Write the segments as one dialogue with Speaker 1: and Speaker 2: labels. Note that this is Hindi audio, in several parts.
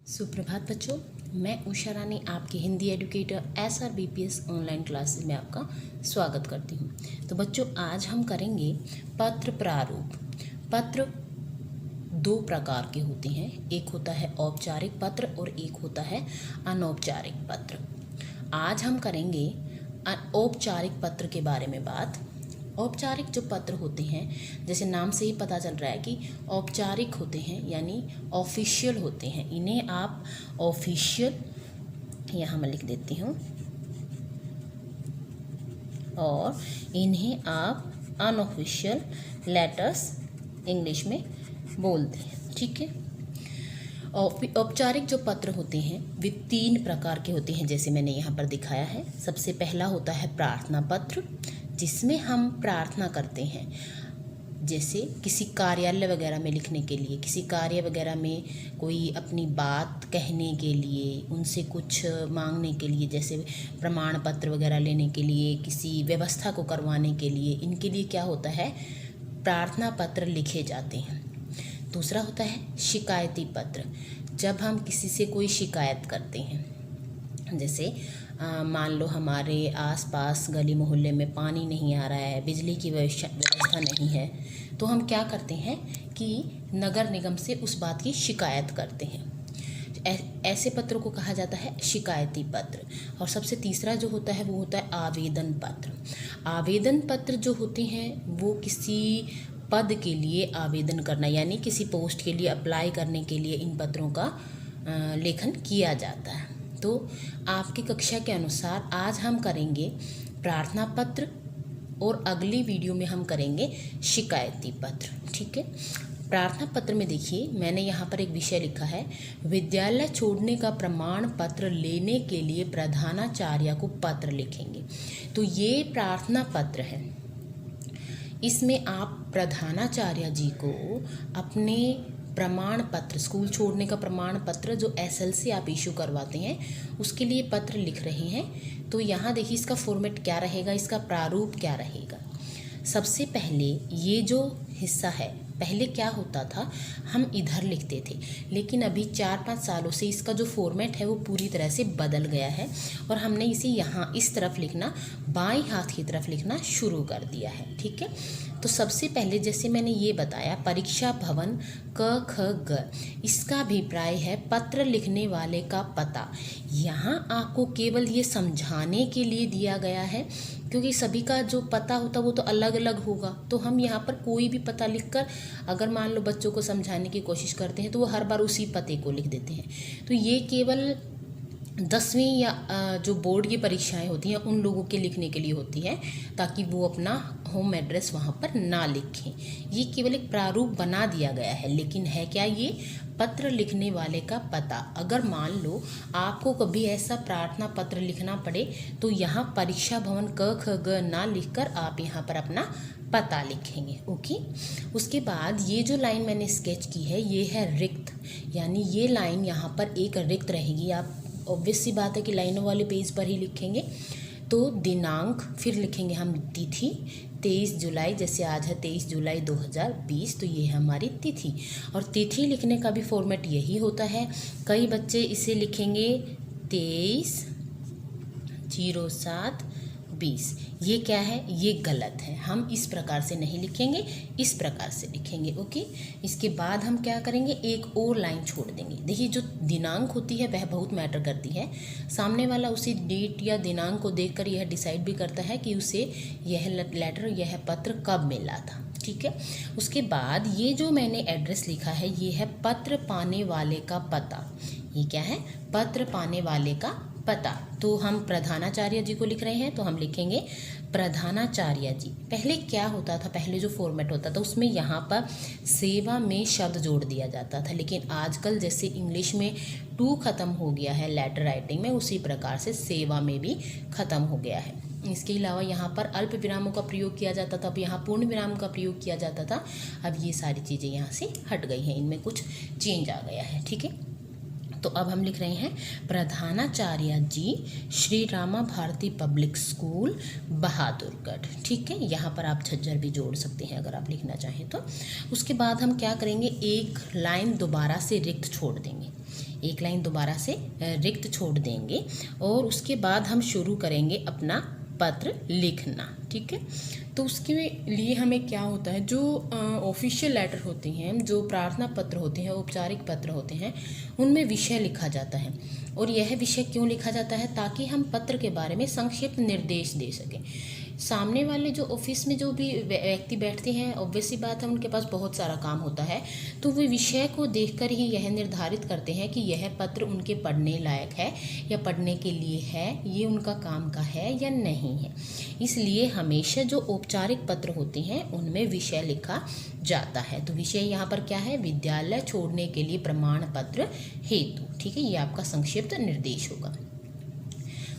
Speaker 1: सुप्रभात बच्चों, मैं उषा रानी आपके Hindi educator SRBPS online classes में आपका स्वागत करती हूँ। तो बच्चों, आज हम करेंगे पत्र प्रारूप। पत्र दो प्रकार के होते हैं, एक होता है औपचारिक पत्र और एक होता है अनौपचारिक पत्र। आज हम करेंगे औपचारिक पत्र के बारे में बात। औपचारिक जो पत्र होते हैं, जैसे नाम से ही पता चल रहा है कि औपचारिक होते हैं यानी ऑफिशियल होते हैं। इन्हें आप ऑफिशियल, यहाँ मैं लिख देती हूँ, और इन्हें आप अनऑफिशियल लेटर्स इंग्लिश में बोलते हैं। ठीक है। औपचारिक जो पत्र होते हैं वे 3 प्रकार के होते हैं, जैसे मैंने यहाँ पर दिखाया है। सबसे पहला होता है प्रार्थना पत्र, जिसमें हम प्रार्थना करते हैं, जैसे किसी कार्यालय वगैरह में लिखने के लिए, किसी कार्य वगैरह में कोई अपनी बात कहने के लिए, उनसे कुछ मांगने के लिए, जैसे प्रमाण पत्र वगैरह लेने के लिए, किसी व्यवस्था को करवाने के लिए, इनके लिए क्या होता है, प्रार्थना पत्र लिखे जाते हैं। दूसरा होता है शिकायती पत्र, जब हम किसी से कोई शिकायत करते हैं, जैसे मान लो हमारे आसपास गली मोहल्ले में पानी नहीं आ रहा है, बिजली की व्यवस्था नहीं है, तो हम क्या करते हैं कि नगर निगम से उस बात की शिकायत करते हैं। ऐसे पत्रों को कहा जाता है शिकायती पत्र। और सबसे तीसरा जो होता है वो होता है आवेदन पत्र। आवेदन पत्र जो होते हैं वो किसी पद के लिए आवेदन करना, यानी किसी पोस्ट के लिए अप्लाई करने के लिए इन पत्रों का लेखन किया जाता है। तो आपकी कक्षा के अनुसार आज हम करेंगे प्रार्थना पत्र और अगली वीडियो में हम करेंगे शिकायती पत्र। ठीक है। प्रार्थना पत्र में देखिए, मैंने यहाँ पर एक विषय लिखा है, विद्यालय छोड़ने का प्रमाण पत्र लेने के लिए प्रधानाचार्य को पत्र लिखेंगे। तो ये प्रार्थना पत्र है। इसमें आप प्रधानाचार्य जी को अपने प्रमाण पत्र, स्कूल छोड़ने का प्रमाण पत्र जो SLC आप इशू करवाते हैं, उसके लिए पत्र लिख रहे हैं। तो यहाँ देखिए इसका फॉर्मेट क्या रहेगा, इसका प्रारूप क्या रहेगा। सबसे पहले ये जो हिस्सा है, पहले क्या होता था, हम इधर लिखते थे, लेकिन अभी 4-5 सालों से इसका जो फॉर्मेट है वो पूरी तरह से बदल गया है और हमने इसे यहाँ इस तरफ लिखना, बाएं हाथ की तरफ लिखना शुरू कर दिया है। ठीक है। तो सबसे पहले जैसे मैंने ये बताया, परीक्षा भवन क ख ग, इसका अभिप्राय है पत्र लिखने वाले का पता। यहाँ आपको केवल ये समझाने के लिए दिया गया है, क्योंकि सभी का जो पता होता वो तो अलग अलग होगा। तो हम यहाँ पर कोई भी पता लिखकर अगर मान लो बच्चों को समझाने की कोशिश करते हैं तो वो हर बार उसी पते को लिख देते हैं। तो ये केवल 10वीं या जो बोर्ड की परीक्षाएं होती हैं उन लोगों के लिखने के लिए होती है, ताकि वो अपना होम एड्रेस वहाँ पर ना लिखें। ये केवल एक प्रारूप बना दिया गया है, लेकिन है क्या ये, पत्र लिखने वाले का पता। अगर मान लो आपको कभी ऐसा प्रार्थना पत्र लिखना पड़े तो यहाँ परीक्षा भवन क ख ग ना लिखकर आप यहाँ पर अपना पता लिखेंगे। ओके। उसके बाद ये जो लाइन मैंने स्केच की है ये है रिक्त, यानी ये लाइन यहाँ पर एक रिक्त रहेगी। आप ऑब्वियस सी बात है कि लाइनों वाले पेज पर ही लिखेंगे। तो दिनांक, फिर लिखेंगे हम तिथि, 23 जुलाई, जैसे आज है 23 जुलाई 2020, तो ये है हमारी तिथि। और तिथि लिखने का भी फॉर्मेट यही होता है। कई बच्चे इसे लिखेंगे 23/07/20। ये क्या है, ये गलत है। हम इस प्रकार से नहीं लिखेंगे, इस प्रकार से लिखेंगे। ओके। इसके बाद हम क्या करेंगे, एक और लाइन छोड़ देंगे। देखिए जो दिनांक होती है वह बहुत मैटर करती है। सामने वाला उसी डेट या दिनांक को देखकर यह डिसाइड भी करता है कि उसे यह लेटर, यह पत्र कब मिला था। ठीक है। उसके बाद ये जो मैंने एड्रेस लिखा है ये है पत्र पाने वाले का पता। ये क्या है, पत्र पाने वाले का पता। तो हम प्रधानाचार्य जी को लिख रहे हैं तो हम लिखेंगे प्रधानाचार्य जी। पहले क्या होता था, पहले जो फॉर्मेट होता था उसमें यहाँ पर सेवा में शब्द जोड़ दिया जाता था, लेकिन आजकल जैसे इंग्लिश में टू ख़त्म हो गया है लेटर राइटिंग में, उसी प्रकार से सेवा में भी ख़त्म हो गया है। इसके अलावा यहाँ पर अल्प विरामों का प्रयोग किया जाता था, अब यहाँ पूर्ण विराम का प्रयोग किया जाता था। अब ये सारी चीज़ें यहाँ से हट गई हैं, इनमें कुछ चेंज आ गया है। ठीक है। तो अब हम लिख रहे हैं प्रधानाचार्य जी, श्री रामा भारती पब्लिक स्कूल, बहादुरगढ़। ठीक है, यहाँ पर आप झज्जर भी जोड़ सकते हैं अगर आप लिखना चाहें तो। उसके बाद हम क्या करेंगे, एक लाइन दोबारा से रिक्त छोड़ देंगे, एक लाइन दोबारा से रिक्त छोड़ देंगे और उसके बाद हम शुरू करेंगे अपना पत्र लिखना। ठीक है, तो उसके लिए हमें क्या होता है, जो ऑफिशियल लेटर होते हैं, जो प्रार्थना पत्र होते हैं, औपचारिक पत्र होते हैं, उनमें विषय लिखा जाता है। और यह विषय क्यों लिखा जाता है, ताकि हम पत्र के बारे में संक्षिप्त निर्देश दे सकें। सामने वाले जो ऑफिस में जो भी व्यक्ति बैठते हैं, ऑब्वियस सी बात है उनके पास बहुत सारा काम होता है, तो वे विषय को देखकर ही यह निर्धारित करते हैं कि यह पत्र उनके पढ़ने लायक है या पढ़ने के लिए है, ये उनका काम का है या नहीं है। इसलिए हमेशा जो औपचारिक पत्र होते हैं उनमें विषय लिखा जाता है। तो विषय यहाँ पर क्या है, विद्यालय छोड़ने के लिए प्रमाण पत्र हेतु। ठीक है, ये आपका संक्षिप्त निर्देश होगा।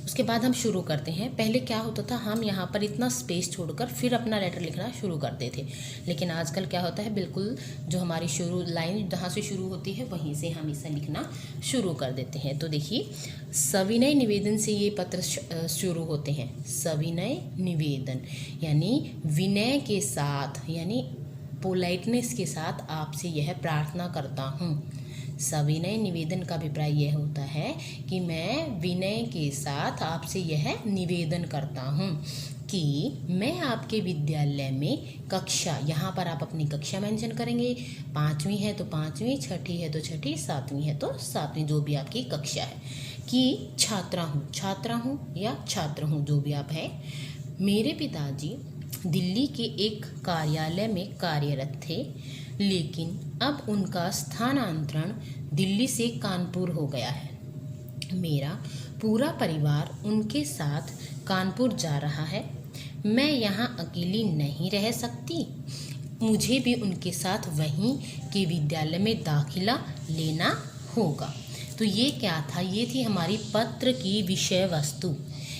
Speaker 1: उसके बाद हम शुरू करते हैं। पहले क्या होता था, हम यहाँ पर इतना स्पेस छोड़कर फिर अपना लेटर लिखना शुरू करते थे, लेकिन आजकल क्या होता है, बिल्कुल जो हमारी शुरू लाइन जहाँ से शुरू होती है वहीं से हम इसे लिखना शुरू कर देते हैं। तो देखिए, सविनय निवेदन से ये पत्र शुरू होते हैं। सविनय निवेदन यानी विनय के साथ, यानी पोलाइटनेस के साथ आपसे यह प्रार्थना करता हूँ। सविनय निवेदन का अभिप्राय यह होता है कि मैं विनय के साथ आपसे यह निवेदन करता हूँ कि मैं आपके विद्यालय में कक्षा, यहाँ पर आप अपनी कक्षा मेंशन करेंगे, 5वीं है तो 5वीं, 6ठी है तो 6ठी, 7वीं है तो 7वीं, जो भी आपकी कक्षा है, कि छात्रा हूँ या छात्र हूँ, जो भी आप हैं। मेरे पिताजी दिल्ली के एक कार्यालय में कार्यरत थे, लेकिन अब उनका स्थानांतरण दिल्ली से कानपुर हो गया है। मेरा पूरा परिवार उनके साथ कानपुर जा रहा है। मैं यहाँ अकेली नहीं रह सकती, मुझे भी उनके साथ वहीं के विद्यालय में दाखिला लेना होगा। तो ये क्या था, ये थी हमारी पत्र की विषय वस्तु,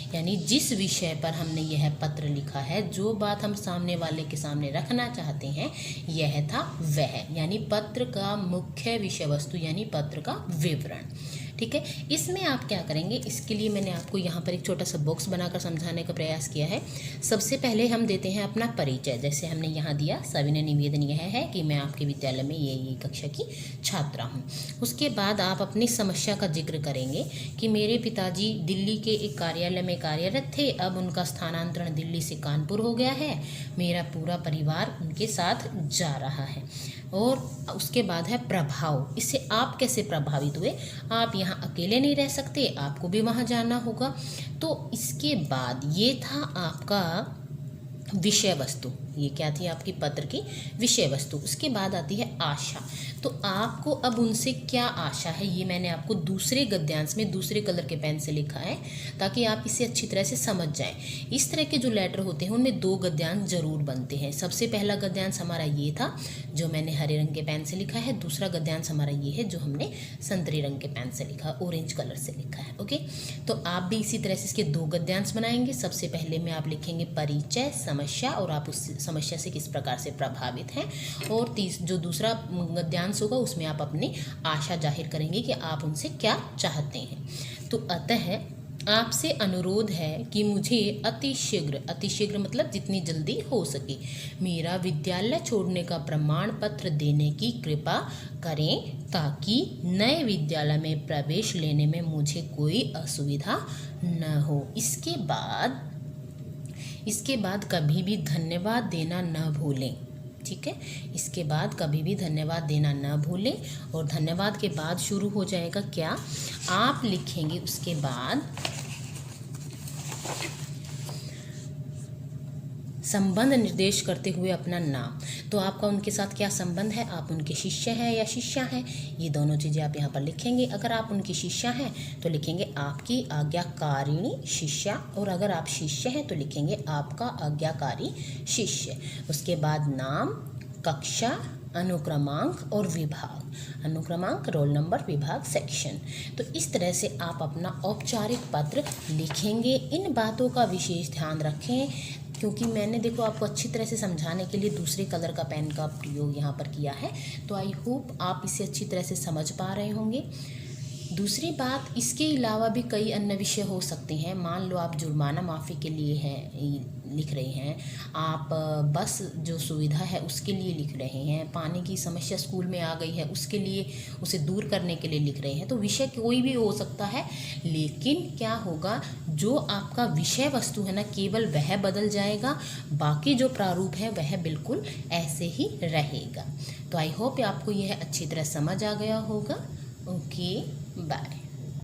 Speaker 1: यानी जिस विषय पर हमने यह पत्र लिखा है, जो बात हम सामने वाले के सामने रखना चाहते हैं, यह था वह, यानी पत्र का मुख्य विषय वस्तु, यानी पत्र का विवरण। ठीक है, इसमें आप क्या करेंगे, इसके लिए मैंने आपको यहाँ पर एक छोटा सा बॉक्स बनाकर समझाने का प्रयास किया है। सबसे पहले हम देते हैं अपना परिचय, जैसे हमने यहाँ दिया, सविनय निवेदन यह है कि मैं आपके विद्यालय में ये कक्षा की छात्रा हूँ। उसके बाद आप अपनी समस्या का जिक्र करेंगे कि मेरे पिताजी दिल्ली के एक कार्यालय में कार्यरत थे, अब उनका स्थानांतरण दिल्ली से कानपुर हो गया है, मेरा पूरा परिवार उनके साथ जा रहा है। और उसके बाद है प्रभाव, इससे आप कैसे प्रभावित हुए, आप यहाँ अकेले नहीं रह सकते, आपको भी वहाँ जाना होगा। तो इसके बाद ये था आपका विषय वस्तु, ये क्या थी आपकी पत्र की विषय वस्तु। उसके बाद आती है आशा। तो आपको अब उनसे क्या आशा है, ये मैंने आपको दूसरे गद्यांश में दूसरे कलर के पेन से लिखा है, ताकि आप इसे अच्छी तरह से समझ जाएं। इस तरह के जो लेटर होते हैं उनमें 2 गद्यांश जरूर बनते हैं। सबसे पहला गद्यांश हमारा ये था जो मैंने हरे रंग के पेन से लिखा है, दूसरा गद्यांश हमारा ये है जो हमने संतरी रंग के पेन से लिखा, ऑरेंज कलर से लिखा है। ओके, तो आप भी इसी तरह से इसके 2 गद्यांश बनाएंगे। सबसे पहले में आप लिखेंगे परिचय, समस्या, और आप उस समस्या से किस प्रकार से प्रभावित हैं, और जो दूसरा गद्यांश होगा उसमें आप अपनी आशा जाहिर करेंगे कि आप उनसे क्या चाहते हैं। तो अतः आपसे अनुरोध है कि मुझे अतिशीघ्र मतलब जितनी जल्दी हो सके मेरा विद्यालय छोड़ने का प्रमाण पत्र देने की कृपा करें, ताकि नए विद्यालय में प्रवेश लेने में मुझे कोई असुविधा न हो। इसके बाद कभी भी धन्यवाद देना न भूलें। ठीक है, इसके बाद कभी भी धन्यवाद देना न भूलें। और धन्यवाद के बाद शुरू हो जाएगा क्या, आप लिखेंगे उसके बाद संबंध निर्देश करते हुए अपना नाम। तो आपका उनके साथ क्या संबंध है, आप उनके शिष्य हैं या शिष्या हैं, ये दोनों चीज़ें आप यहाँ पर लिखेंगे। अगर आप उनकी शिष्या हैं तो लिखेंगे आपकी आज्ञाकारिणी शिष्या, और अगर आप शिष्य हैं तो लिखेंगे आपका आज्ञाकारी शिष्य। उसके बाद नाम, कक्षा, अनुक्रमांक और विभाग, अनुक्रमांक, रोल नंबर, विभाग, सेक्शन। तो इस तरह से आप अपना औपचारिक पत्र लिखेंगे। इन बातों का विशेष ध्यान रखें, क्योंकि मैंने देखो आपको अच्छी तरह से समझाने के लिए दूसरे कलर का पेन का प्रयोग यहाँ पर किया है। तो आई होप आप इसे अच्छी तरह से समझ पा रहे होंगे। दूसरी बात, इसके अलावा भी कई अन्य विषय हो सकते हैं। मान लो आप जुर्माना माफ़ी के लिए लिख रहे हैं, आप बस जो सुविधा है उसके लिए लिख रहे हैं, पानी की समस्या स्कूल में आ गई है उसके लिए, उसे दूर करने के लिए लिख रहे हैं। तो विषय कोई भी हो सकता है, लेकिन क्या होगा, जो आपका विषय वस्तु है ना, केवल वह बदल जाएगा, बाकी जो प्रारूप है वह बिल्कुल ऐसे ही रहेगा। तो आई होप आपको यह अच्छी तरह समझ आ गया होगा। Okay, bye.